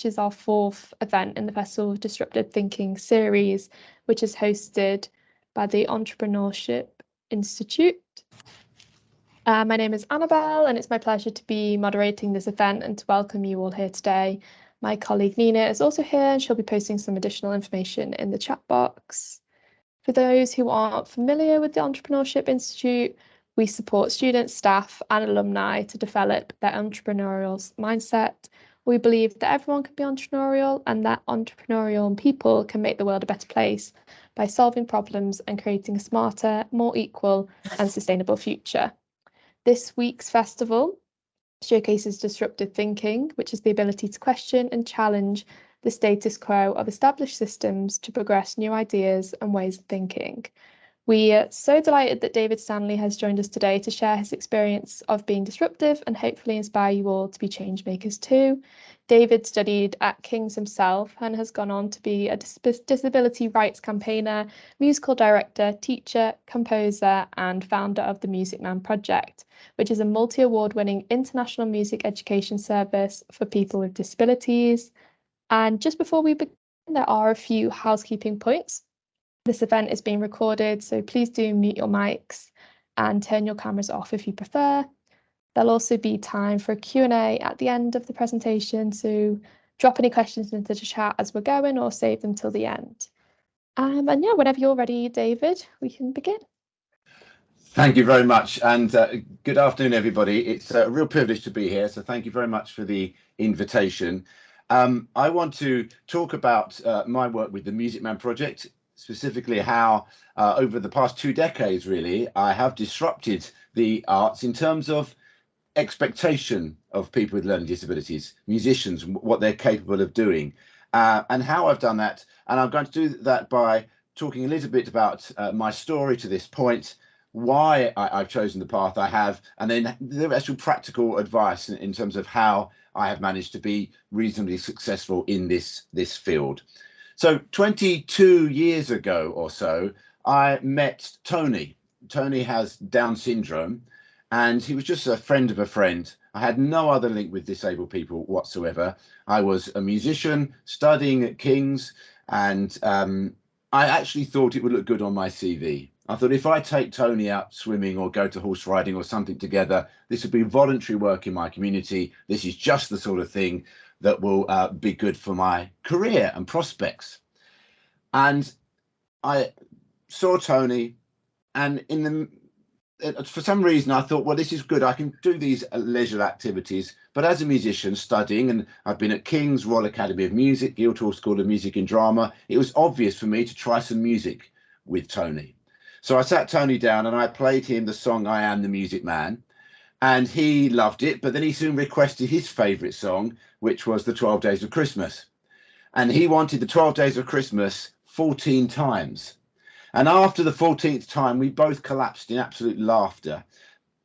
which is our 4th event in the Festival of Disruptive Thinking series, which is hosted by the Entrepreneurship Institute. My name is Annabelle, and it's my pleasure to be moderating this event and to welcome you all here today. My colleague Nina is also here, and she'll be posting some additional information in the chat box. For those who aren't familiar with the Entrepreneurship Institute, we support students, staff, and alumni to develop their entrepreneurial mindset. We believe that everyone can be entrepreneurial and that entrepreneurial people can make the world a better place by solving problems and creating a smarter, more equal, and sustainable future. This week's festival showcases disruptive thinking, which is the ability to question and challenge the status quo of established systems to progress new ideas and ways of thinking. We are so delighted that David Stanley has joined us today to share his experience of being disruptive and hopefully inspire you all to be change makers too. David studied at King's himself and has gone on to be a disability rights campaigner, musical director, teacher, composer, and founder of the Music Man Project, which is a multi-award-winning international music education service for people with disabilities. And just before we begin, there are a few housekeeping points. This event is being recorded, so please do mute your mics and turn your cameras off if you prefer. There'll also be time for a Q&A at the end of the presentation, so drop any questions into the chat as we're going or save them till the end. And yeah, whenever you're ready, David, we can begin. Thank you very much, and good afternoon, everybody. It's a real privilege to be here, so thank you very much for the invitation. I want to talk about my work with the Music Man Project, specifically how over the past 2 decades, really, I have disrupted the arts in terms of expectation of people with learning disabilities, musicians, what they're capable of doing, and how I've done that. And I'm going to do that by talking a little bit about my story to this point, why I've chosen the path I have, and then the actual practical advice in terms of how I have managed to be reasonably successful in this field. So 22 years ago or so, I met Tony. Tony has Down syndrome, and he was just a friend of a friend. I had no other link with disabled people whatsoever. I was a musician studying at King's, and I actually thought it would look good on my CV. I thought if I take Tony out swimming or go to horse riding or something together, this would be voluntary work in my community. This is just the sort of thing that will be good for my career and prospects. And I saw Tony, and for some reason I thought, well, this is good. I can do these leisure activities, but as a musician studying, and I've been at King's, Royal Academy of Music, Guildhall School of Music and Drama, it was obvious for me to try some music with Tony. So I sat Tony down and I played him the song I Am the Music Man, and he loved it, but then he soon requested his favourite song, which was the 12 Days of Christmas. And he wanted the 12 Days of Christmas 14 times. And after the 14th time, we both collapsed in absolute laughter,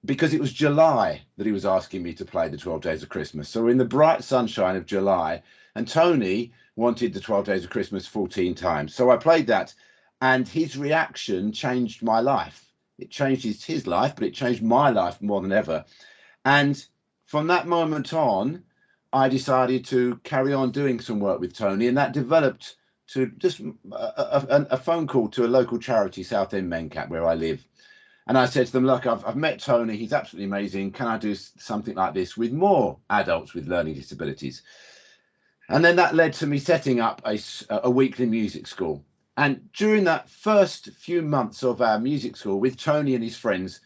because it was July that he was asking me to play the 12 Days of Christmas. So we're in the bright sunshine of July, and Tony wanted the 12 Days of Christmas 14 times. So I played that, and his reaction changed my life. It changed his life, but it changed my life more than ever. And from that moment on, I decided to carry on doing some work with Tony, and that developed to just a phone call to a local charity, Southend Mencat, where I live. And I said to them, look, I've met Tony, he's absolutely amazing. Can I do something like this with more adults with learning disabilities? And then that led to me setting up a weekly music school. And during that first few months of our music school with Tony and his friends,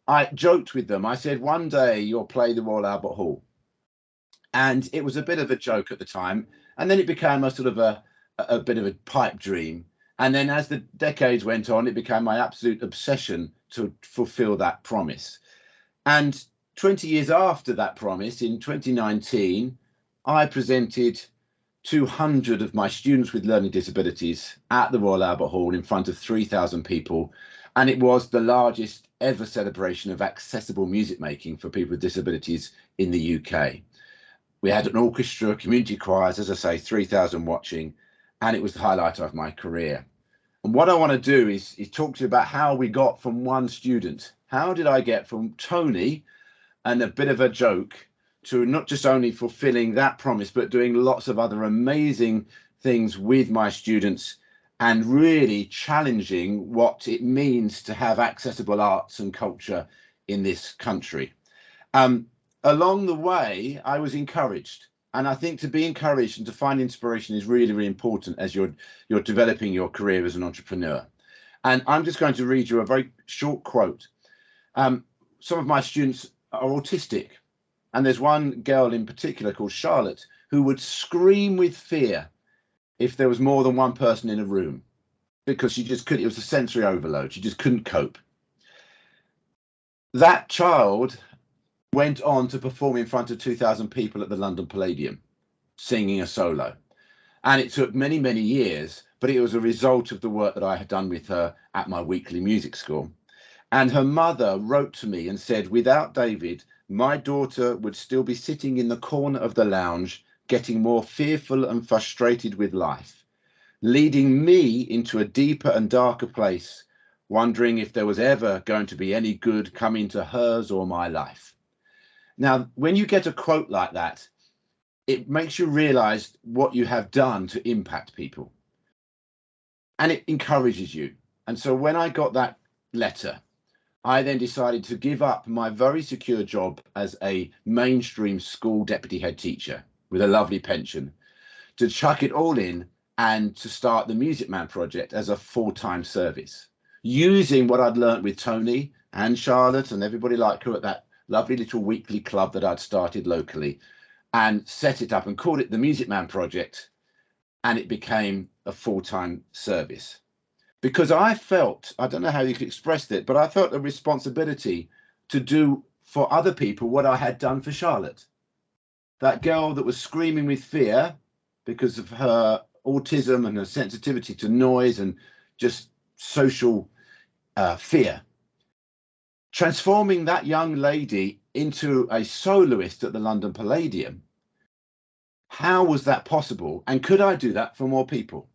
I joked with them. I said, one day you'll play the Royal Albert Hall. And it was a bit of a joke at the time. And then it became a sort of a bit of a pipe dream. And then as the decades went on, it became my absolute obsession to fulfill that promise. And 20 years after that promise, in 2019, I presented 200 of my students with learning disabilities at the Royal Albert Hall in front of 3,000 people. And it was the largest ever celebration of accessible music making for people with disabilities in the UK. We had an orchestra, community choirs, as I say, 3,000 watching, and it was the highlight of my career. And what I want to do is talk to you about how we got from one student. How did I get from Tony and a bit of a joke to not just only fulfilling that promise, but doing lots of other amazing things with my students and really challenging what it means to have accessible arts and culture in this country. Along the way, I was encouraged. And I think to be encouraged and to find inspiration is really, really important as you're developing your career as an entrepreneur. And I'm just going to read you a very short quote. Some of my students are autistic. And there's one girl in particular called Charlotte who would scream with fear if there was more than one person in a room, because she just couldn't, it was a sensory overload. She just couldn't cope. That child went on to perform in front of 2,000 people at the London Palladium, singing a solo. And it took many, many years, but it was a result of the work that I had done with her at my weekly music school. And her mother wrote to me and said, without David, my daughter would still be sitting in the corner of the lounge, getting more fearful and frustrated with life, leading me into a deeper and darker place, wondering if there was ever going to be any good coming to hers or my life. Now, when you get a quote like that, it makes you realize what you have done to impact people. And it encourages you. And so when I got that letter, I then decided to give up my very secure job as a mainstream school deputy head teacher with a lovely pension, to chuck it all in and to start the Music Man project as a full-time service, using what I'd learned with Tony and Charlotte and everybody like her at that lovely little weekly club that I'd started locally, and set it up and called it the Music Man project. And it became a full-time service. Because I felt, I don't know how you could express it, but I felt a responsibility to do for other people what I had done for Charlotte. That girl that was screaming with fear because of her autism and her sensitivity to noise and just social fear. Transforming that young lady into a soloist at the London Palladium. How was that possible? And could I do that for more people?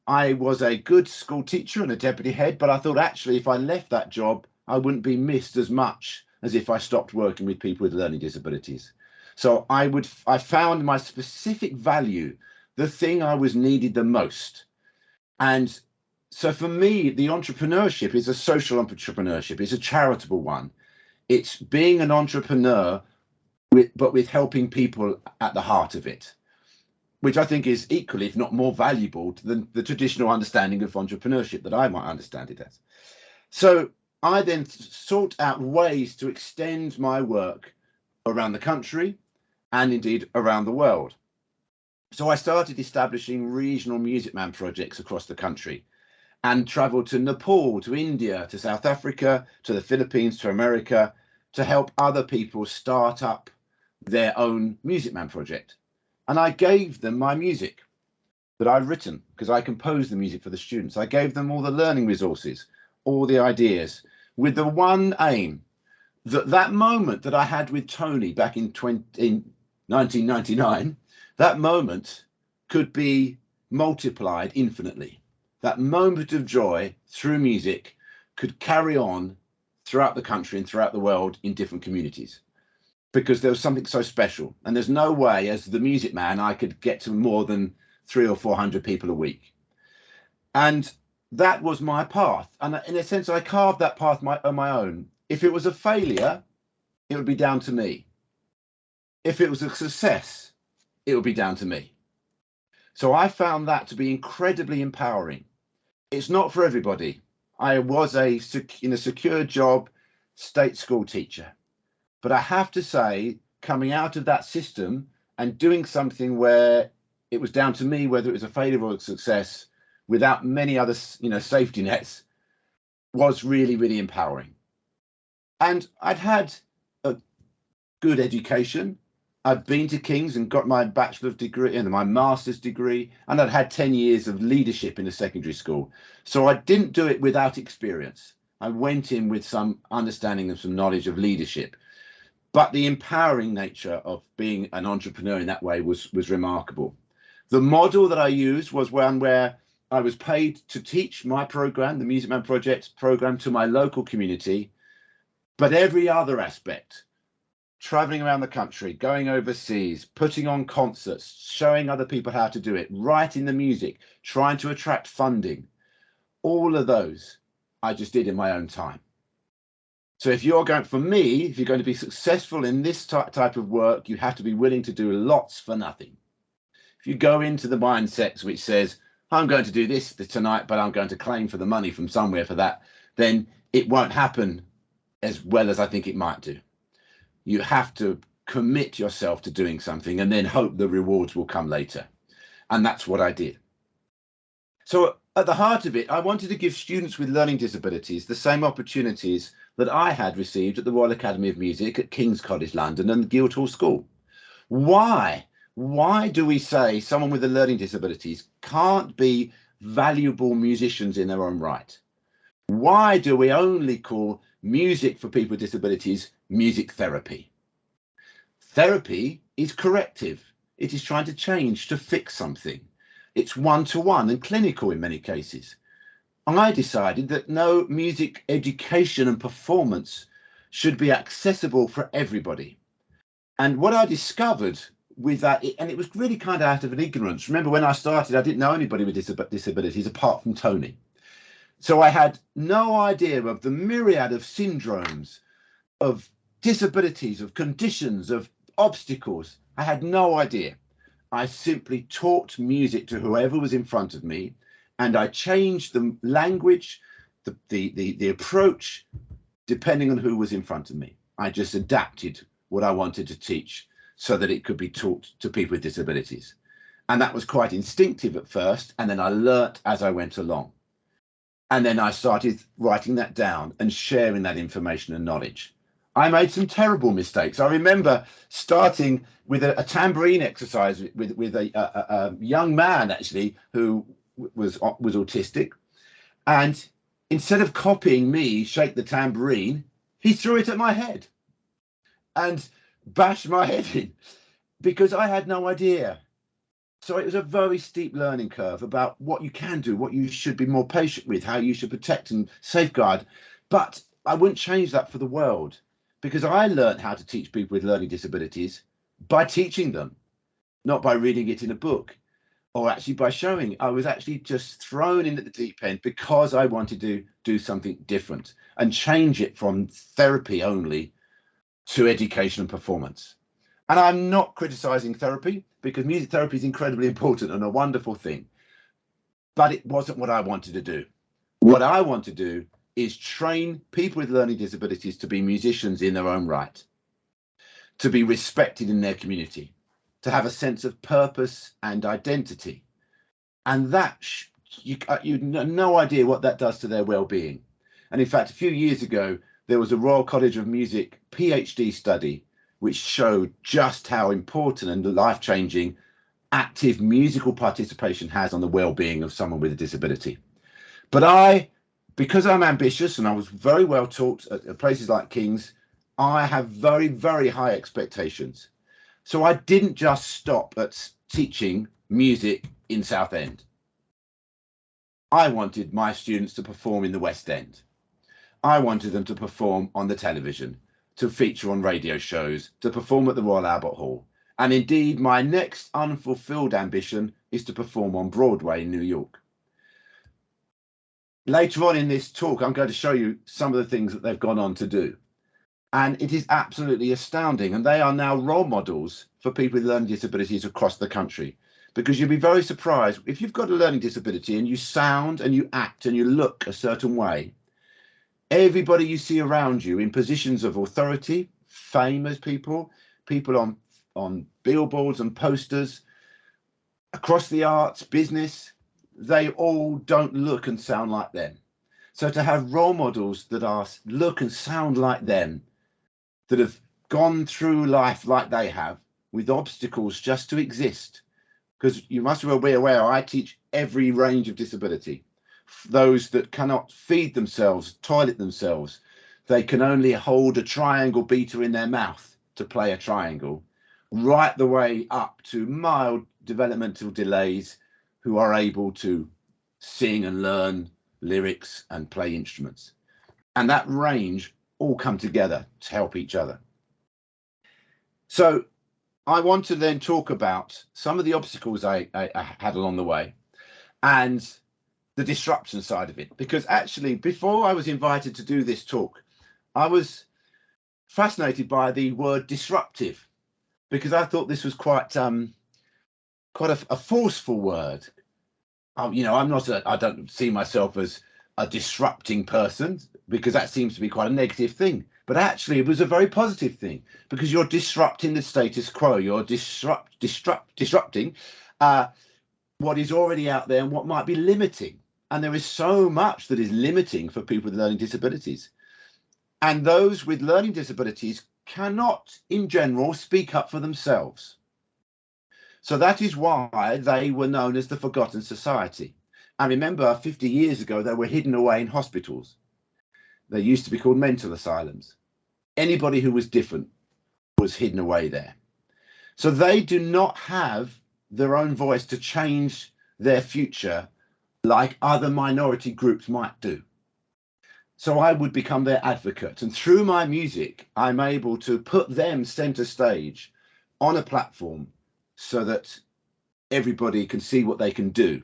I was a good school teacher and a deputy head, but I thought actually if I left that job, I wouldn't be missed as much as if I stopped working with people with learning disabilities. So I found my specific value, the thing I was needed the most. And so for me, the entrepreneurship is a social entrepreneurship. It's a charitable one. It's being an entrepreneur, but with helping people at the heart of it, which I think is equally, if not more valuable than the traditional understanding of entrepreneurship that I might understand it as. So I then sought out ways to extend my work around the country and indeed around the world. So I started establishing regional Music Man projects across the country and traveled to Nepal, to India, to South Africa, to the Philippines, to America, to help other people start up their own Music Man project. And I gave them my music that I'd written, because I composed the music for the students. I gave them all the learning resources, all the ideas, with the one aim that that moment that I had with Tony back in 1999, that moment could be multiplied infinitely. That moment of joy through music could carry on throughout the country and throughout the world in different communities, because there was something so special. And there's no way as the Music Man I could get to more than 300 or 400 people a week. And that was my path. And in a sense, I carved that path on my own. If it was a failure, it would be down to me. If it was a success, it would be down to me. So I found that to be incredibly empowering. It's not for everybody. I was in a secure job, state school teacher. But I have to say, coming out of that system and doing something where it was down to me, whether it was a failure or a success, without many other, safety nets, was really, really empowering. And I'd had a good education. I'd been to King's and got my bachelor's degree and my master's degree, and I'd had 10 years of leadership in a secondary school. So I didn't do it without experience. I went in with some understanding and some knowledge of leadership. But the empowering nature of being an entrepreneur in that way was remarkable. The model that I used was one where I was paid to teach my program, the Music Man Project program, to my local community, but every other aspect, traveling around the country, going overseas, putting on concerts, showing other people how to do it, writing the music, trying to attract funding. All of those I just did in my own time. So if you're going, for me, if you're going to be successful in this type of work, you have to be willing to do lots for nothing. If you go into the mindset which says, I'm going to do this tonight, but I'm going to claim for the money from somewhere for that, then it won't happen as well as I think it might do. You have to commit yourself to doing something and then hope the rewards will come later. And that's what I did. So at the heart of it, I wanted to give students with learning disabilities the same opportunities that I had received at the Royal Academy of Music, at King's College London and the Guildhall School. Why? Why do we say someone with a learning disabilities can't be valuable musicians in their own right? Why do we only call music for people with disabilities music therapy? Therapy is corrective. It is trying to change, to fix something. It's one-to-one and clinical in many cases. I decided that no, music education and performance should be accessible for everybody. And what I discovered with that, and it was really kind of out of an ignorance. Remember, when I started, I didn't know anybody with disabilities apart from Tony. So I had no idea of the myriad of syndromes, of disabilities, of conditions, of obstacles. I had no idea. I simply taught music to whoever was in front of me, and I changed the language, the approach, depending on who was in front of me. I just adapted what I wanted to teach so that it could be taught to people with disabilities. And that was quite instinctive at first, and then I learnt as I went along. And then I started writing that down and sharing that information and knowledge. I made some terrible mistakes. I remember starting with a tambourine exercise with a young man, actually, who was autistic. And instead of copying me shake the tambourine, he threw it at my head and bashed my head in because I had no idea. So it was a very steep learning curve about what you can do, what you should be more patient with, how you should protect and safeguard. But I wouldn't change that for the world, because I learned how to teach people with learning disabilities by teaching them, not by reading it in a book or actually by showing. I was actually just thrown in at the deep end because I wanted to do something different and change it from therapy only to education and performance. And I'm not criticizing therapy, because music therapy is incredibly important and a wonderful thing, but it wasn't what I wanted to do. What I want to do is train people with learning disabilities to be musicians in their own right, to be respected in their community, to have a sense of purpose and identity. And that, you have no idea what that does to their well-being. And in fact, a few years ago, there was a Royal College of Music PhD study which showed just how important and life-changing active musical participation has on the well-being of someone with a disability. But because I'm ambitious and I was very well taught at places like King's, I have very, very high expectations. So I didn't just stop at teaching music in Southend. I wanted my students to perform in the West End. I wanted them to perform on the television, to feature on radio shows, to perform at the Royal Albert Hall. And indeed, my next unfulfilled ambition is to perform on Broadway in New York. Later on in this talk, I'm going to show you some of the things that they've gone on to do. And it is absolutely astounding. And they are now role models for people with learning disabilities across the country. Because you'll be very surprised, if you've got a learning disability and you sound and you act and you look a certain way, everybody you see around you in positions of authority, famous people on billboards and posters, across the arts, business, they all don't look and sound like them. So to have role models that look and sound like them, that have gone through life like they have, with obstacles just to exist, because you must be aware, I teach every range of disability. Those that cannot feed themselves, toilet themselves, they can only hold a triangle beater in their mouth to play a triangle, right the way up to mild developmental delays who are able to sing and learn lyrics and play instruments. And that range all come together to help each other. So I want to then talk about some of the obstacles I had along the way and the disruption side of it, because actually before I was invited to do this talk, I was fascinated by the word disruptive, because I thought this was quite a forceful word. You know, I don't see myself as a disrupting person, because that seems to be quite a negative thing. But actually, it was a very positive thing, because you're disrupting the status quo. You're disrupting what is already out there and what might be limiting. And there is so much that is limiting for people with learning disabilities. And those with learning disabilities cannot, in general, speak up for themselves. So that is why they were known as the Forgotten Society. And remember, 50 years ago, they were hidden away in hospitals. They used to be called mental asylums. Anybody who was different was hidden away there. So they do not have their own voice to change their future like other minority groups might do. So I would become their advocate. And through my music, I'm able to put them center stage on a platform so that everybody can see what they can do,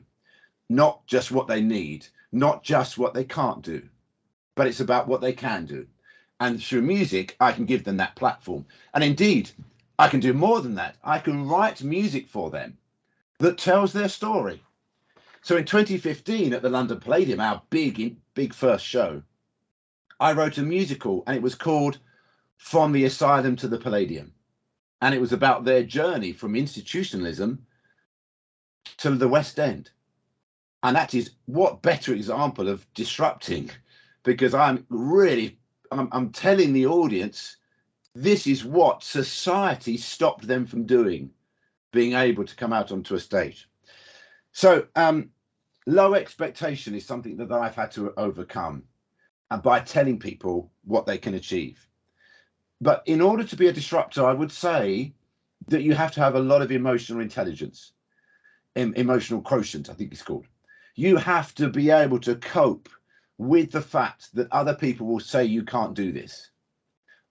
not just what they need, not just what they can't do, but it's about what they can do. And through music, I can give them that platform. And indeed, I can do more than that. I can write music for them that tells their story. So in 2015 at the London Palladium, our big first show, I wrote a musical, and it was called From the Asylum to the Palladium. And it was about their journey from institutionalism to the West End. And that is, what better example of disrupting, because I'm telling the audience, this is what society stopped them from doing, being able to come out onto a stage. So low expectation is something that I've had to overcome, and by telling people what they can achieve. But in order to be a disruptor, I would say that you have to have a lot of emotional intelligence, emotional quotient, I think it's called. You have to be able to cope with the fact that other people will say you can't do this.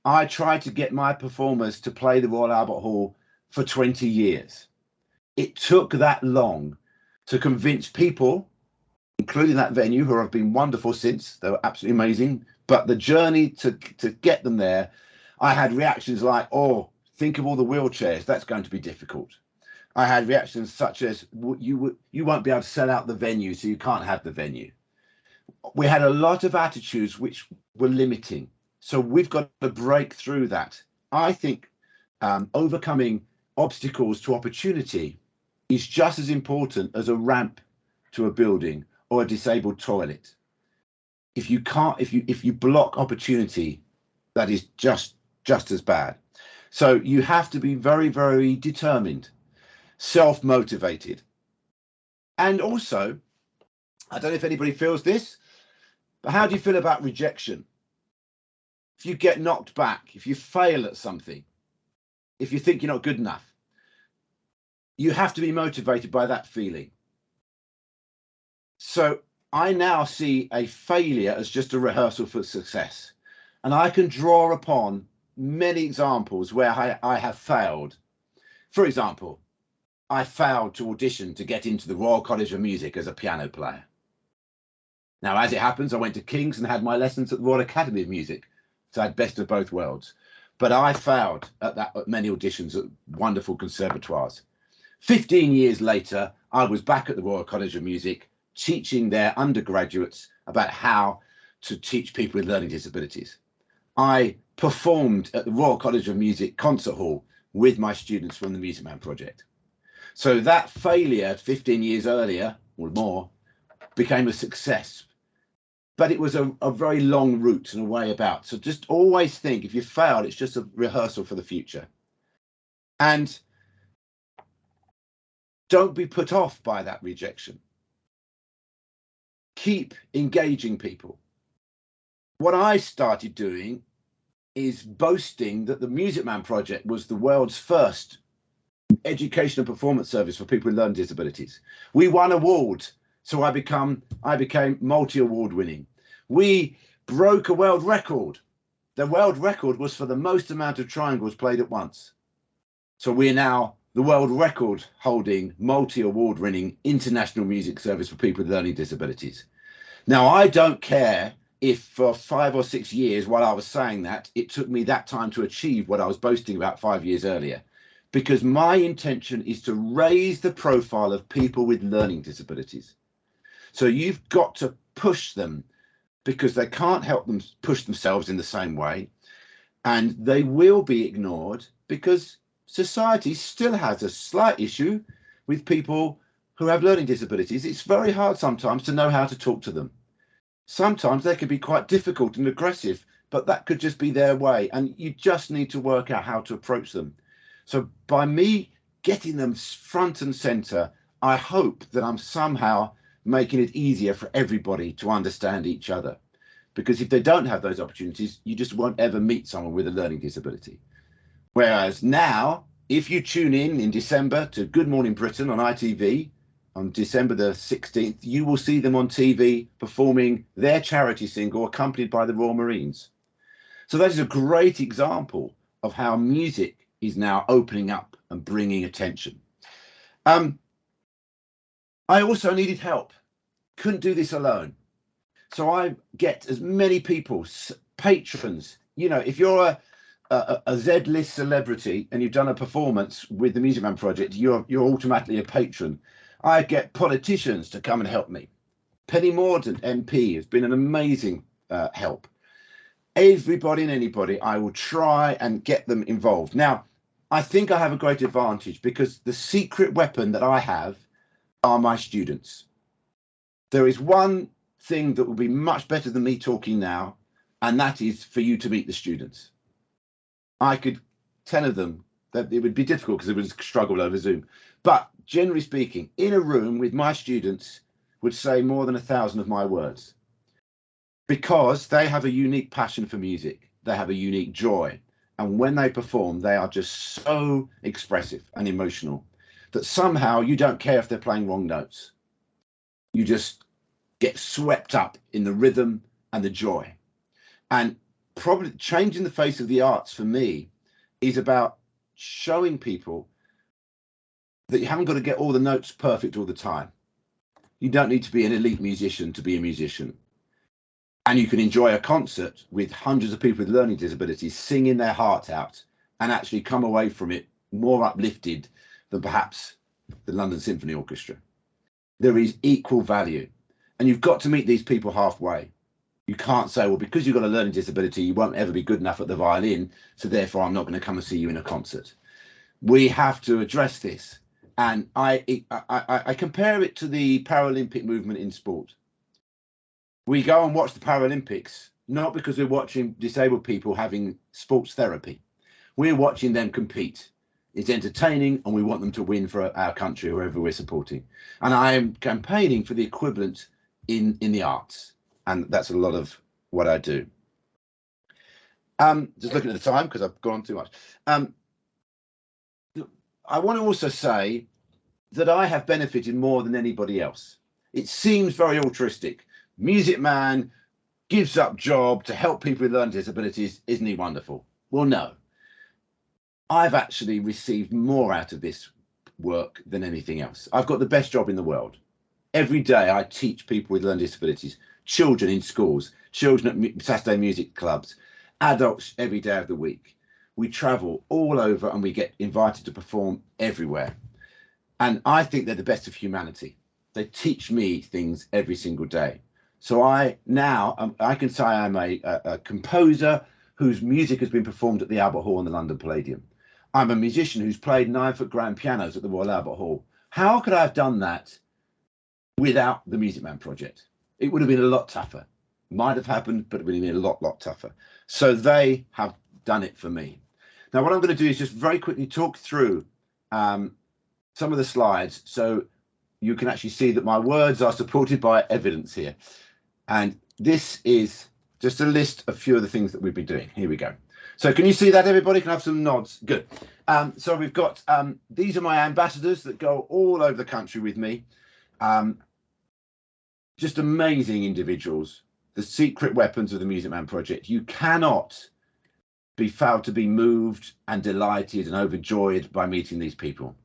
I tried to get my performers to play the Royal Albert Hall for 20 years. It took that long to convince people, including that venue, who have been wonderful since. They were absolutely amazing. But the journey to get them there, I had reactions like, oh, think of all the wheelchairs. That's going to be difficult. I had reactions such as, you won't be able to sell out the venue, so you can't have the venue. We had a lot of attitudes which were limiting. So we've got to break through that. I think overcoming obstacles to opportunity is just as important as a ramp to a building or a disabled toilet. If you block opportunity, that is just as bad. So you have to be very, very determined, self-motivated. And also, I don't know if anybody feels this, but how do you feel about rejection? If you get knocked back, if you fail at something, if you think you're not good enough, you have to be motivated by that feeling. So I now see a failure as just a rehearsal for success. And I can draw upon many examples where I have failed. For example, I failed to audition to get into the Royal College of Music as a piano player. Now, as it happens, I went to King's and had my lessons at the Royal Academy of Music. So I had best of both worlds. But I failed at many auditions at wonderful conservatoires. 15 years later, I was back at the Royal College of Music teaching their undergraduates about how to teach people with learning disabilities. I performed at the Royal College of Music concert hall with my students from the Music Man project. So that failure 15 years earlier or more became a success. But it was a very long route and a way about. So just always think, if you failed, it's just a rehearsal for the future. And don't be put off by that rejection. Keep engaging people. What I started doing is boasting that the Music Man project was the world's first education and performance service for people with learning disabilities. We won awards, so I became multi-award winning. We broke a world record. The world record was for the most amount of triangles played at once. So we're now the world record holding, multi-award winning international music service for people with learning disabilities. Now, I don't care if for 5 or 6 years while I was saying that, it took me that time to achieve what I was boasting about 5 years earlier, because my intention is to raise the profile of people with learning disabilities. So you've got to push them, because they can't help them push themselves in the same way, and they will be ignored because society still has a slight issue with people who have learning disabilities. It's very hard sometimes to know how to talk to them. Sometimes they can be quite difficult and aggressive, but that could just be their way, and you just need to work out how to approach them. So by me getting them front and center, I hope that I'm somehow making it easier for everybody to understand each other. Because if they don't have those opportunities, you just won't ever meet someone with a learning disability. Whereas now, if you tune in December to Good Morning Britain on ITV, on December the 16th, you will see them on TV performing their charity single accompanied by the Royal Marines. So that is a great example of how music is now opening up and bringing attention. I also needed help. Couldn't do this alone. So I get as many people, patrons, you know, if you're a Z-list celebrity and you've done a performance with the Music Man Project, you're automatically a patron. I get politicians to come and help me. Penny Mordaunt, MP, has been an amazing help. Everybody and anybody, I will try and get them involved. Now, I think I have a great advantage because the secret weapon that I have are my students. There is one thing that will be much better than me talking now, and that is for you to meet the students. I could tell them that it would be difficult because it would struggle over Zoom, but generally speaking, in a room with my students would say more than 1,000 of my words, because they have a unique passion for music, they have a unique joy, and when they perform they are just so expressive and emotional that somehow you don't care if they're playing wrong notes. You just get swept up in the rhythm and the joy. And probably changing the face of the arts for me is about showing people that you haven't got to get all the notes perfect all the time. You don't need to be an elite musician to be a musician. And you can enjoy a concert with hundreds of people with learning disabilities singing their heart out and actually come away from it more uplifted than perhaps the London Symphony Orchestra. There is equal value. And you've got to meet these people halfway. You can't say, well, because you've got a learning disability, you won't ever be good enough at the violin, so therefore I'm not going to come and see you in a concert. We have to address this. And I compare it to the Paralympic movement in sport. We go and watch the Paralympics, not because we're watching disabled people having sports therapy. We're watching them compete. It's entertaining, and we want them to win for our country, whoever we're supporting. And I am campaigning for the equivalent in the arts, and that's a lot of what I do. Just looking at the time because I've gone too much. I want to also say that I have benefited more than anybody else. It seems very altruistic. Music Man gives up job to help people with learning disabilities. Isn't he wonderful? Well, no. I've actually received more out of this work than anything else. I've got the best job in the world. Every day I teach people with learning disabilities, children in schools, children at Saturday music clubs, adults every day of the week. We travel all over and we get invited to perform everywhere. And I think they're the best of humanity. They teach me things every single day. So I can say I'm a composer whose music has been performed at the Albert Hall and the London Palladium. I'm a musician who's played 9-foot grand pianos at the Royal Albert Hall. How could I have done that without the Music Man Project? It would have been a lot tougher. Might have happened, but it would have been a lot tougher. So they have done it for me. Now, what I'm going to do is just very quickly talk through some of the slides so you can actually see that my words are supported by evidence here. And this is just a list of a few of the things that we've been doing. Here we go. So can you see that, everybody? Can I have some nods? Good. So we've got, these are my ambassadors that go all over the country with me. Just amazing individuals, the secret weapons of the Music Man Project. You cannot be proud to be moved and delighted and overjoyed by meeting these people.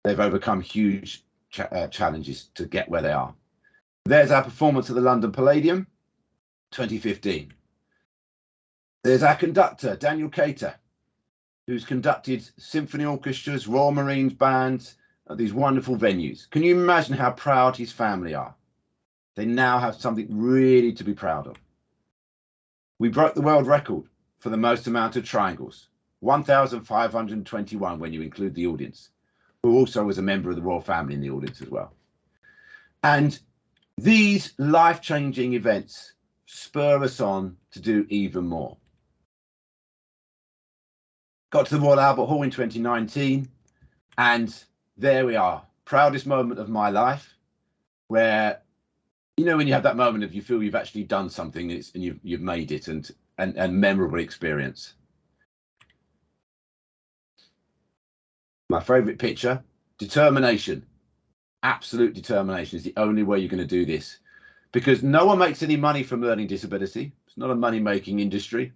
They've overcome huge challenges to get where they are. There's our performance at the London Palladium, 2015. There's our conductor, Daniel Cater, who's conducted symphony orchestras, Royal Marines bands at these wonderful venues. Can you imagine how proud his family are? They now have something really to be proud of. We broke the world record for the most amount of triangles, 1,521 when you include the audience, who also was a member of the royal family in the audience as well. And these life-changing events spur us on to do even more. Got to the Royal Albert Hall in 2019, and there we are, proudest moment of my life, where, you know, when you have that moment of you feel you've actually done something and you've made it, and memorable experience. My favorite picture, determination. Absolute determination is the only way you're going to do this, because no one makes any money from learning disability. It's not a money-making industry.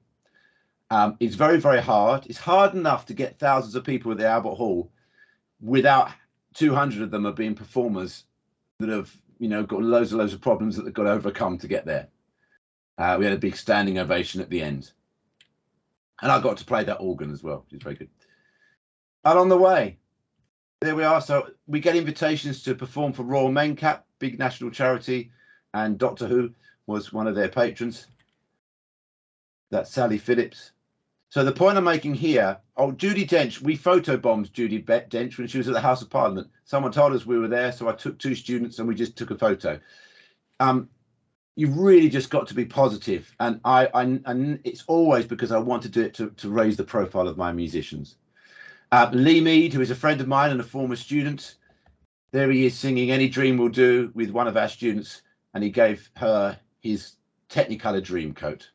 It's very, very hard. It's hard enough to get thousands of people at the Albert Hall without 200 of them are being performers that have, you know, got loads of problems that they've got to overcome to get there. We had a big standing ovation at the end. And I got to play that organ as well, which is very good. And on the way, there we are. So we get invitations to perform for Royal Mencap, big national charity, and Doctor Who was one of their patrons. That's Sally Phillips. So the point I'm making here, oh, Judi Dench, we photobombed Judi Dench when she was at the House of Parliament. Someone told us we were there, so I took 2 students and we just took a photo. You've really just got to be positive, and it's always because I want to do it to raise the profile of my musicians. Lee Mead, who is a friend of mine and a former student, there he is singing Any Dream Will Do with one of our students, and he gave her his Technicolor dream coat.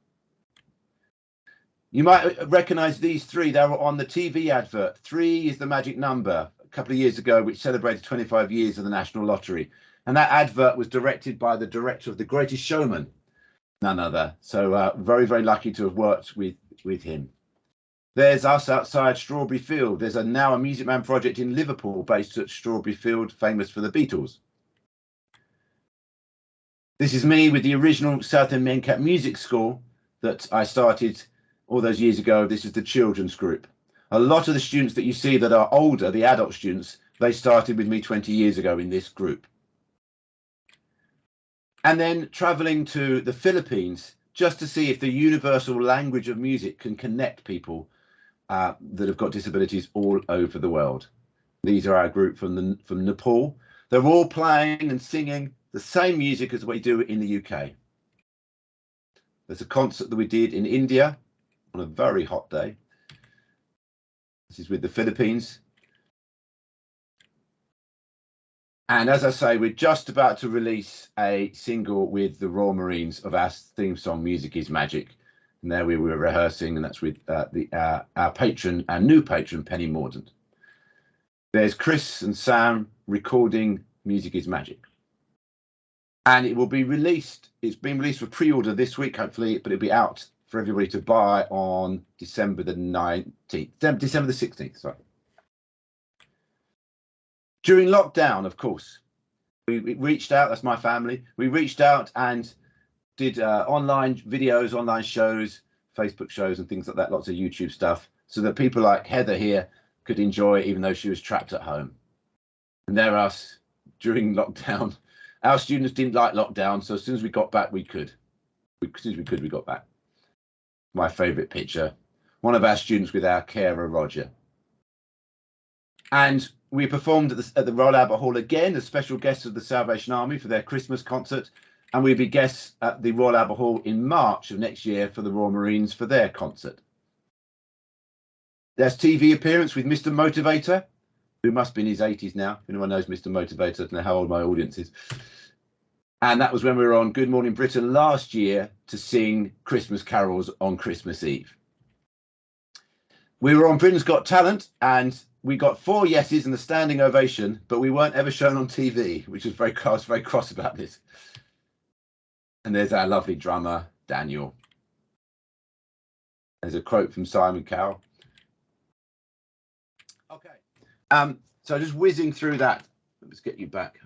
You might recognize these 3. They were on the TV advert. 3 is the magic number a couple of years ago, which celebrated 25 years of the National Lottery. And that advert was directed by the director of The Greatest Showman, none other. So very, very lucky to have worked with him. There's us outside Strawberry Field. There's now a Music Man project in Liverpool based at Strawberry Field, famous for the Beatles. This is me with the original Southend Mencap Music School that I started all those years ago. This is the children's group. A lot of the students that you see that are older, the adult students, they started with me 20 years ago in this group. And then traveling to the Philippines just to see if the universal language of music can connect people that have got disabilities all over the world. These are our group from Nepal. They're all playing and singing the same music as we do in the UK. There's a concert that we did in India on a very hot day. This is with the Philippines. And as I say, we're just about to release a single with the Royal Marines of our theme song, Music is Magic. And there we were rehearsing, and that's with our new patron, Penny Mordaunt. There's Chris and Sam recording Music is Magic. And it will be released. It's been released for pre-order this week, hopefully, but it'll be out for everybody to buy on December the 16th, sorry. During lockdown, of course, we reached out, that's my family, we reached out and did online videos, online shows, Facebook shows and things like that, lots of YouTube stuff, so that people like Heather here could enjoy it even though she was trapped at home. And there us, during lockdown. Our students didn't like lockdown, so as soon as we got back, we got back. My favourite picture, one of our students with our carer, Roger. And we performed at the Royal Albert Hall again as special guests of the Salvation Army for their Christmas concert, and we'll be guests at the Royal Albert Hall in March of next year for the Royal Marines for their concert. There's TV appearance with Mr. Motivator, who must be in his 80s now. If anyone knows Mr. Motivator, I don't know how old my audience is. And that was when we were on Good Morning Britain last year to sing Christmas carols on Christmas Eve. We were on Britain's Got Talent, and we got 4 yeses and a standing ovation, but we weren't ever shown on TV, which is I was very cross about this. And there's our lovely drummer, Daniel. There's a quote from Simon Cowell. Okay, so just whizzing through that. Let's get you back.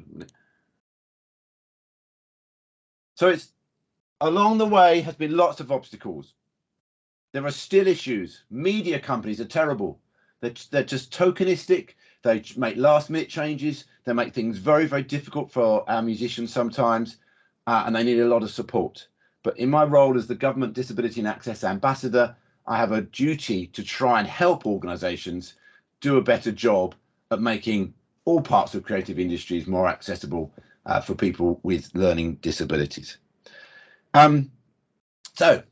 So it's along the way has been lots of obstacles. There are still issues. Media companies are terrible. They're just tokenistic. They make last-minute changes. They make things very, very difficult for our musicians sometimes, and they need a lot of support. But in my role as the Government Disability and Access Ambassador, I have a duty to try and help organisations do a better job at making all parts of creative industries more accessible for people with learning disabilities. So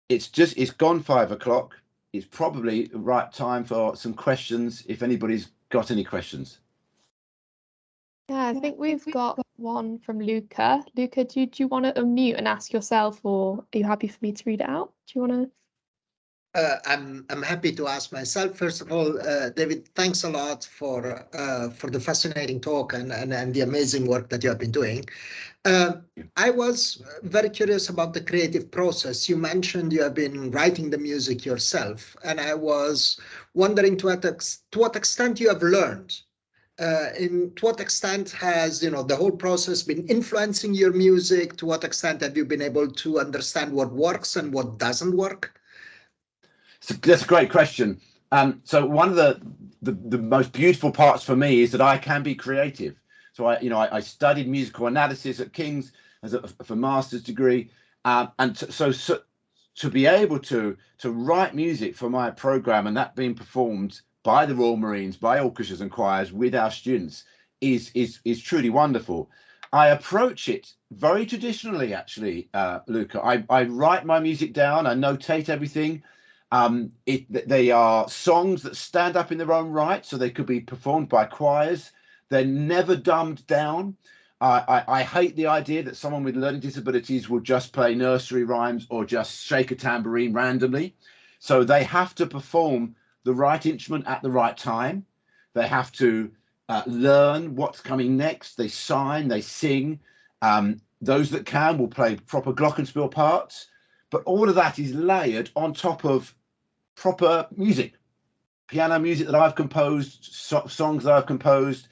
it's gone 5 o'clock. It's probably the right time for some questions, if anybody's got any questions. Yeah, I think we've got one from Luca. Luca, do you want to unmute and ask yourself, or are you happy for me to read it out? Do you want to? I'm happy to ask myself. First of all, David, thanks a lot for the fascinating talk and the amazing work that you have been doing. I was very curious about the creative process. You mentioned you have been writing the music yourself, and I was wondering to what extent you have learned. To what extent has the whole process been influencing your music? To what extent have you been able to understand what works and what doesn't work? So that's a great question. So one of the most beautiful parts for me is that I can be creative. So I studied musical analysis at King's for a master's degree, and so to be able to write music for my program and that being performed by the Royal Marines, by orchestras and choirs with our students is truly wonderful. I approach it very traditionally, actually, Luca. I write my music down. I notate everything. They are songs that stand up in their own right, so they could be performed by choirs. They're never dumbed down. I hate the idea that someone with learning disabilities will just play nursery rhymes or just shake a tambourine randomly. So they have to perform the right instrument at the right time. They have to learn what's coming next. They sign, they sing. Those that can will play proper glockenspiel parts. But all of that is layered on top of proper music, piano music that I've composed, songs that I've composed.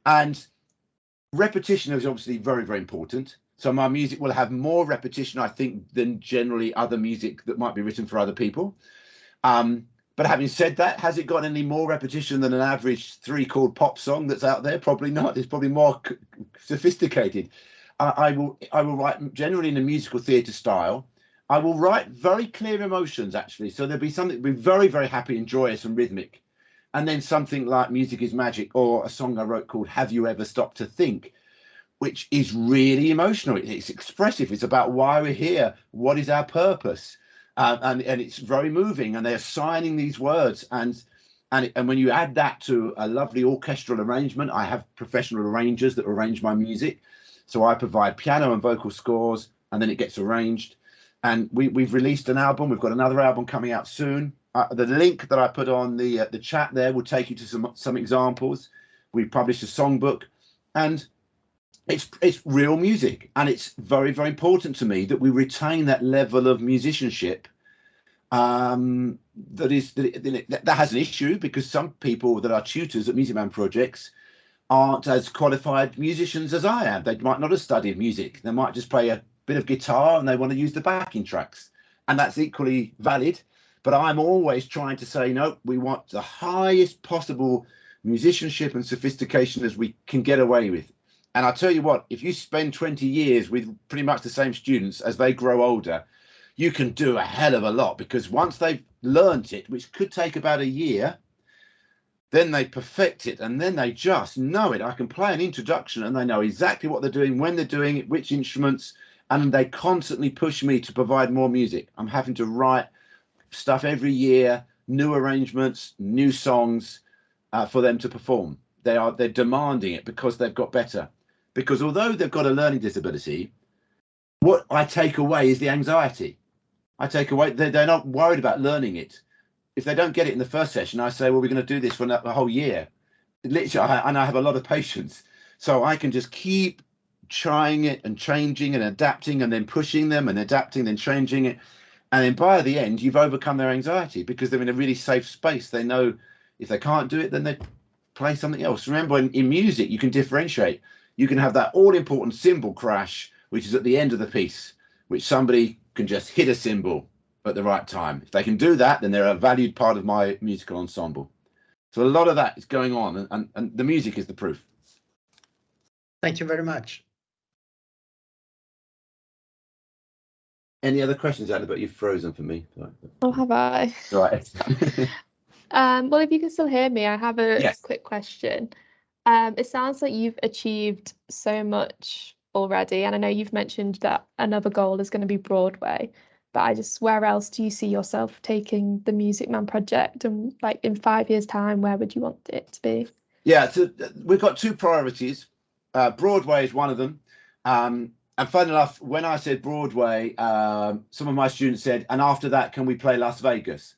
And repetition is obviously very, very important. So my music will have more repetition, I think, than generally other music that might be written for other people. But having said that, has it got any more repetition than an average 3-chord pop song that's out there? Probably not. It's probably more sophisticated. I will write generally in a musical theatre style. I will write very clear emotions, actually. So there'll be something be very, very happy and joyous and rhythmic. And then something like Music is Magic, or a song I wrote called Have You Ever Stopped to Think, which is really emotional. It's expressive. It's about why we're here. What is our purpose? And it's very moving. And they're signing these words. And when you add that to a lovely orchestral arrangement, I have professional arrangers that arrange my music. So I provide piano and vocal scores, and then it gets arranged. And we've released an album. We've got another album coming out soon. The link that I put on the chat there will take you to some examples. We published a songbook, and it's real music, and it's very, very important to me that we retain that level of musicianship. That has an issue, because some people that are tutors at Music Man projects aren't as qualified musicians as I am. They might not have studied music. They might just play a bit of guitar and they want to use the backing tracks, and that's equally valid. But I'm always trying to say, no, we want the highest possible musicianship and sophistication as we can get away with. And I'll tell you what, if you spend 20 years with pretty much the same students, as they grow older, you can do a hell of a lot, because once they've learned it, which could take about a year, then they perfect it, and then they just know it. I can play an introduction and they know exactly what they're doing, when they're doing it, which instruments, and they constantly push me to provide more music. I'm having to write stuff every year, new arrangements, new songs for them to perform. They're demanding it because they've got better. Because although they've got a learning disability, what I take away is the anxiety. I take away, they're not worried about learning it. If they don't get it in the first session, I say, well, we're going to do this for a whole year. Literally, and I have a lot of patience. So I can just keep trying it and changing and adapting, and then pushing them and adapting and changing it. And then by the end, you've overcome their anxiety because they're in a really safe space. They know if they can't do it, then they play something else. Remember, in music, you can differentiate. You can have that all-important cymbal crash, which is at the end of the piece, which somebody can just hit a cymbal at the right time. If they can do that, then they're a valued part of my musical ensemble. So a lot of that is going on, and the music is the proof. Thank you very much. Any other questions, Anna? But you've frozen for me. Oh, have I? Right. Well, if you can still hear me, I have a quick question. It sounds like you've achieved so much already, and I know you've mentioned that another goal is going to be Broadway, but where else do you see yourself taking the Music Man project, and like in 5 years' time, where would you want it to be? Yeah, so we've got two priorities. Broadway is one of them. And fun enough, when I said Broadway, some of my students said, and after that, can we play Las Vegas?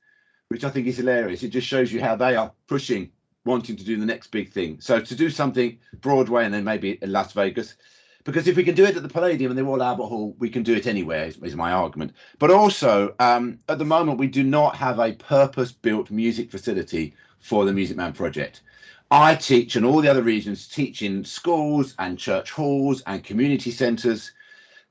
Which I think is hilarious. It just shows you how they are pushing, wanting to do the next big thing. So to do something Broadway and then maybe in Las Vegas, because if we can do it at the Palladium and the Royal Albert Hall, we can do it anywhere, is my argument. But also, at the moment, we do not have a purpose-built music facility for the Music Man project. I teach, and all the other regions teach in schools and church halls and community centres.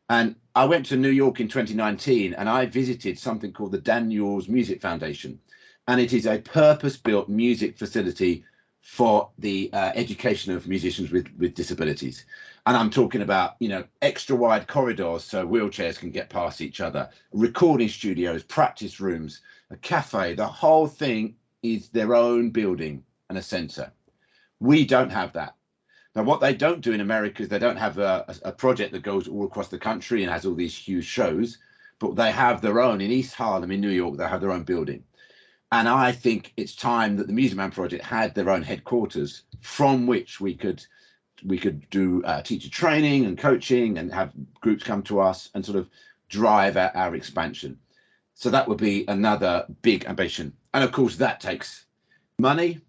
And I went to New York in 2019 and I visited something called the Daniels Music Foundation. And it is a purpose-built music facility for the education of musicians with disabilities. And I'm talking about, you know, extra wide corridors so wheelchairs can get past each other, recording studios, practice rooms, a cafe. The whole thing is their own building and a centre. We don't have that. Now, what they don't do in America is they don't have a project that goes all across the country and has all these huge shows, but they have their own in East Harlem in New York. They have their own building. And I think it's time that the Music Man project had their own headquarters from which we could do teacher training and coaching and have groups come to us and sort of drive our expansion. So that would be another big ambition. And of course, that takes money.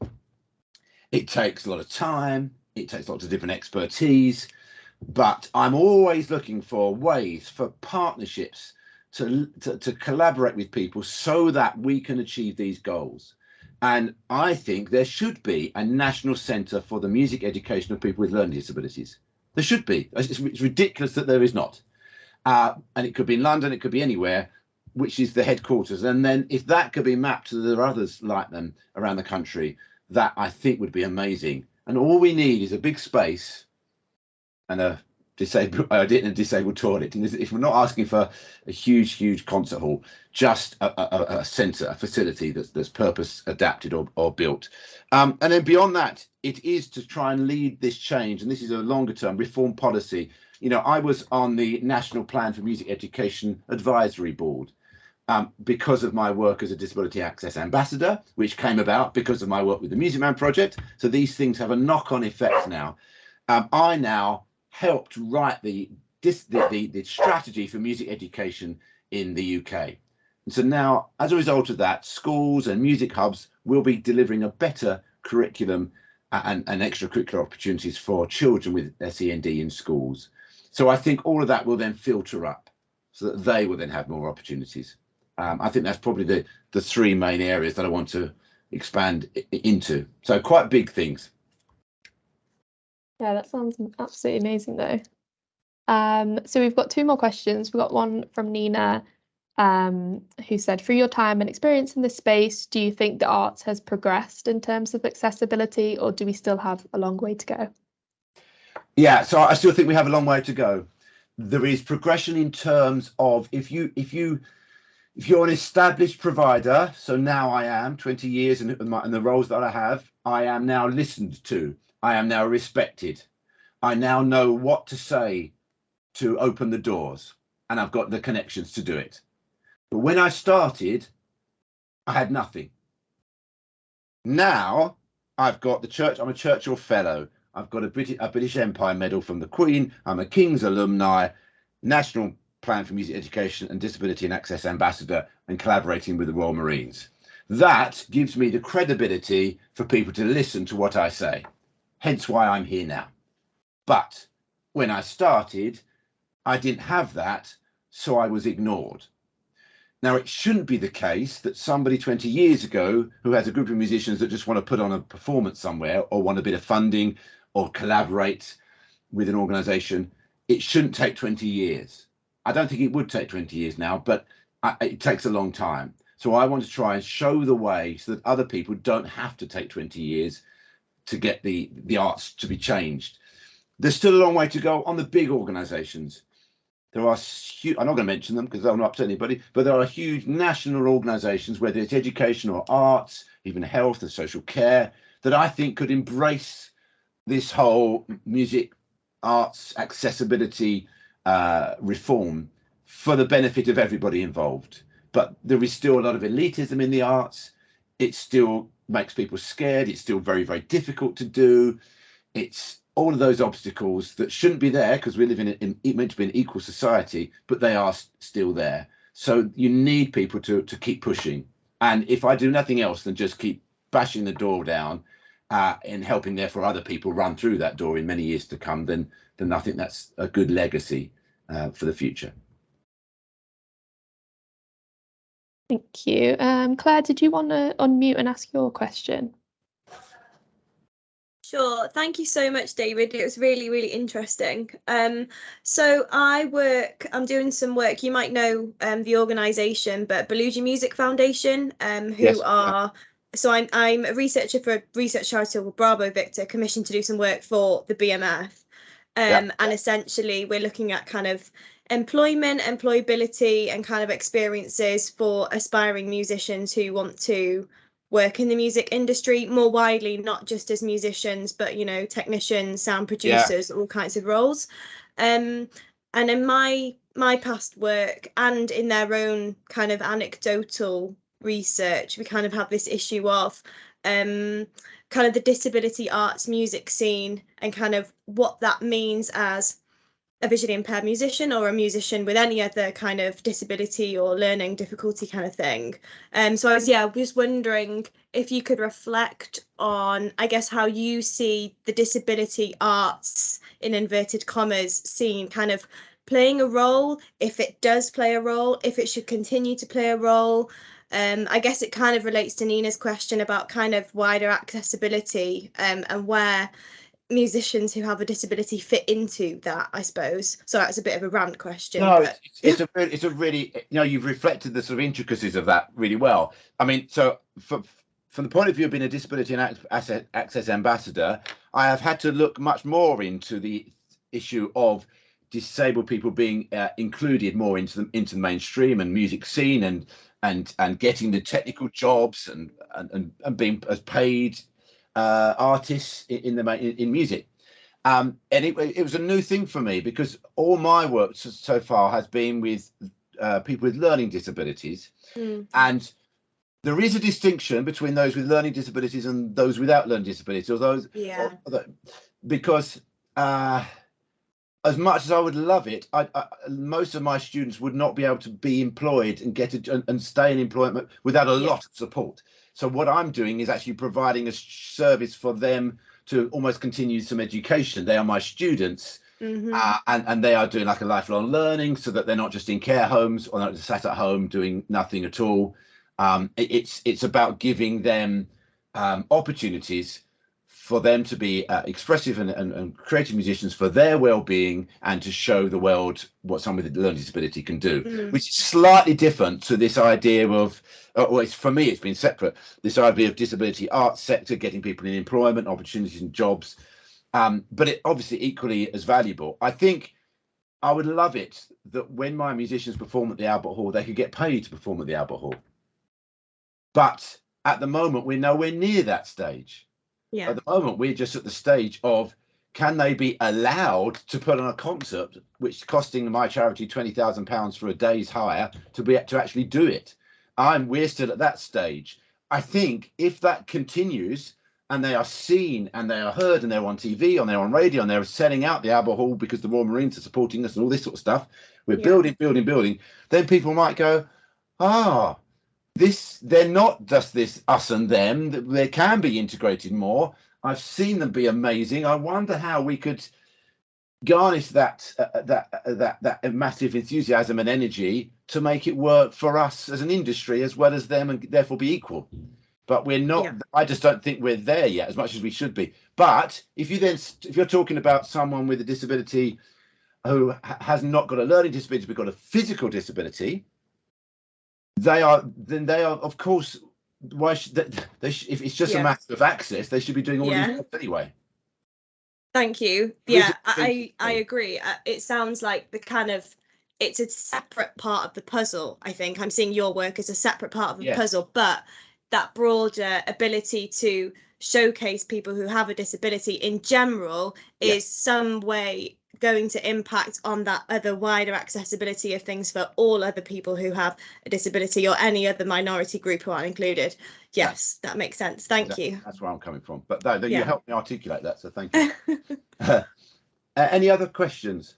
It takes a lot of time. It takes lots of different expertise. But I'm always looking for ways, for partnerships, to collaborate with people so that we can achieve these goals. And I think there should be a national centre for the music education of people with learning disabilities. There should be. It's ridiculous that there is not. And it could be in London, it could be anywhere, which is the headquarters. And then if that could be mapped to the others like them around the country, that I think would be amazing. And all we need is a big space and a disabled toilet. And if we're not asking for a huge concert hall, just a centre, a facility that's purpose adapted or built. And then beyond that, it is to try and lead this change. And this is a longer term reform policy. You know, I was on the National Plan for Music Education Advisory Board. Because of my work as a Disability Access Ambassador, which came about because of my work with the Music Man project. So these things have a knock-on effect now. I now helped write the strategy for music education in the UK. And so now, as a result of that, schools and music hubs will be delivering a better curriculum and extracurricular opportunities for children with SEND in schools. So I think all of that will then filter up so that they will then have more opportunities. I think that's probably the three main areas that I want to expand into. So quite big things. Yeah, that sounds absolutely amazing though. So we've got two more questions. We've got one from Nina, who said, through your time and experience in this space, do you think the arts has progressed in terms of accessibility, or do we still have a long way to go? Yeah, so I still think we have a long way to go. There is progression in terms of if you're an established provider, so now I am 20 years and the roles that I have, I am now listened to. I am now respected. I now know what to say to open the doors, and I've got the connections to do it. But when I started, I had nothing. Now I've got the church. I'm a Churchill Fellow. I've got a British Empire Medal from the Queen. I'm a King's Alumni, National Plan for Music Education and Disability and Access Ambassador, and collaborating with the Royal Marines. That gives me the credibility for people to listen to what I say. Hence why I'm here now. But when I started, I didn't have that, so I was ignored. Now, it shouldn't be the case that somebody 20 years ago who has a group of musicians that just want to put on a performance somewhere or want a bit of funding or collaborate with an organization, it shouldn't take 20 years. I don't think it would take 20 years now, but it takes a long time. So I want to try and show the way so that other people don't have to take 20 years to get the arts to be changed. There's still a long way to go on the big organizations. There are huge, I'm not going to mention them because I'll not upset anybody, but there are huge national organizations, whether it's education or arts, even health and social care, that I think could embrace this whole music, arts, accessibility reform for the benefit of everybody involved. But there is still a lot of elitism in the arts. It still makes people scared. It's still very, very difficult to do. It's all of those obstacles that shouldn't be there because we live in meant to be an equal society, but they are still there. So you need people to keep pushing. And if I do nothing else than just keep bashing the door down and helping therefore other people run through that door in many years to come, then I think that's a good legacy for the future. Thank you. Claire, did you want to unmute and ask your question? Sure. Thank you so much, David. It was really, really interesting. So I'm doing some work. You might know the organisation, but Palladium Music Foundation, Yes. So I'm a researcher for a research charity called Bravo Victor, commissioned to do some work for the BMF. And essentially we're looking at kind of employment, employability and kind of experiences for aspiring musicians who want to work in the music industry more widely, not just as musicians, but, you know, technicians, sound producers, all kinds of roles. And in my past work and in their own kind of anecdotal research, we kind of have this issue of kind of the disability arts music scene and kind of what that means as a visually impaired musician or a musician with any other kind of disability or learning difficulty kind of thing. So I was wondering if you could reflect on, I guess, how you see the disability arts, in inverted commas, scene kind of playing a role, if it does play a role, if it should continue to play a role. I guess it kind of relates to Nina's question about kind of wider accessibility and where musicians who have a disability fit into that, I suppose. So that's a bit of a rant question. No, but... it's a really, you know, you've reflected the sort of intricacies of that really well. I mean, so from the point of view of being a disability and access ambassador, I have had to look much more into the issue of disabled people being included more into the mainstream and music scene and getting the technical jobs and being as paid artists in music, and it was a new thing for me because all my work so far has been with people with learning disabilities, and there is a distinction between those with learning disabilities and those without learning disabilities, or those because as much as I would love it, most of my students would not be able to be employed and and stay in employment without a lot of support. So what I'm doing is actually providing a service for them to almost continue some education. They are my students, and they are doing like a lifelong learning, so that they're not just in care homes or not just sat at home doing nothing at all. It's about giving them opportunities for them to be expressive and creative musicians for their well-being and to show the world what someone with a learning disability can do, which is slightly different to this idea of, for me, it's been separate, this idea of disability arts sector, getting people in employment, opportunities and jobs, but it obviously equally as valuable. I think I would love it that when my musicians perform at the Albert Hall, they could get paid to perform at the Albert Hall. But at the moment, we're nowhere near that stage. Yeah. At the moment, we're just at the stage of, can they be allowed to put on a concert, which is costing my charity £20,000 for a day's hire to actually do it? We're still at that stage. I think if that continues and they are seen and they are heard and they're on TV and they're on radio and they're selling out the Albert Hall because the Royal Marines are supporting us and all this sort of stuff, we're building, then people might go, they're not just this us and them, they can be integrated more. I've seen them be amazing. I wonder how we could garnish that massive enthusiasm and energy to make it work for us as an industry as well as them, and therefore be equal. But we're not. Yeah. I just don't think we're there yet as much as we should be. But if you're talking about someone with a disability who has not got a learning disability but got a physical disability, they are of course, why should if it's just a matter of access, they should be doing all these jobs anyway. Thank you. Yeah, I agree. It sounds like it's a separate part of the puzzle. I think I'm seeing your work as a separate part of the puzzle, but that broader ability to showcase people who have a disability in general is some way going to impact on that other wider accessibility of things for all other people who have a disability or any other minority group who aren't included. Yes, that makes sense. Thank you. That's where I'm coming from. But you helped me articulate that, so thank you. Any other questions?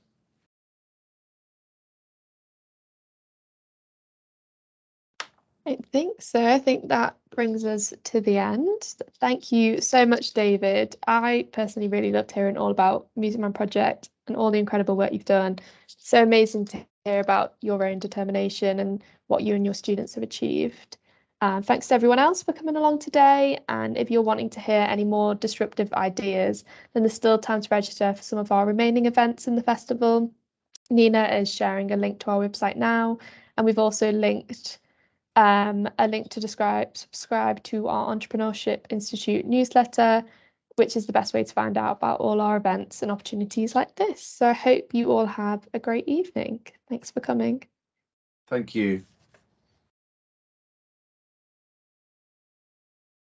I don't think so. I think that brings us to the end. Thank you so much, David. I personally really loved hearing all about Music Man Project and all the incredible work you've done. So amazing to hear about your own determination and what you and your students have achieved. Thanks to everyone else for coming along today. And if you're wanting to hear any more disruptive ideas, then there's still time to register for some of our remaining events in the festival. Nina is sharing a link to our website now, and we've also linked a link to subscribe to our Entrepreneurship Institute newsletter, which is the best way to find out about all our events and opportunities like this. So I hope you all have a great evening. Thanks for coming. Thank you.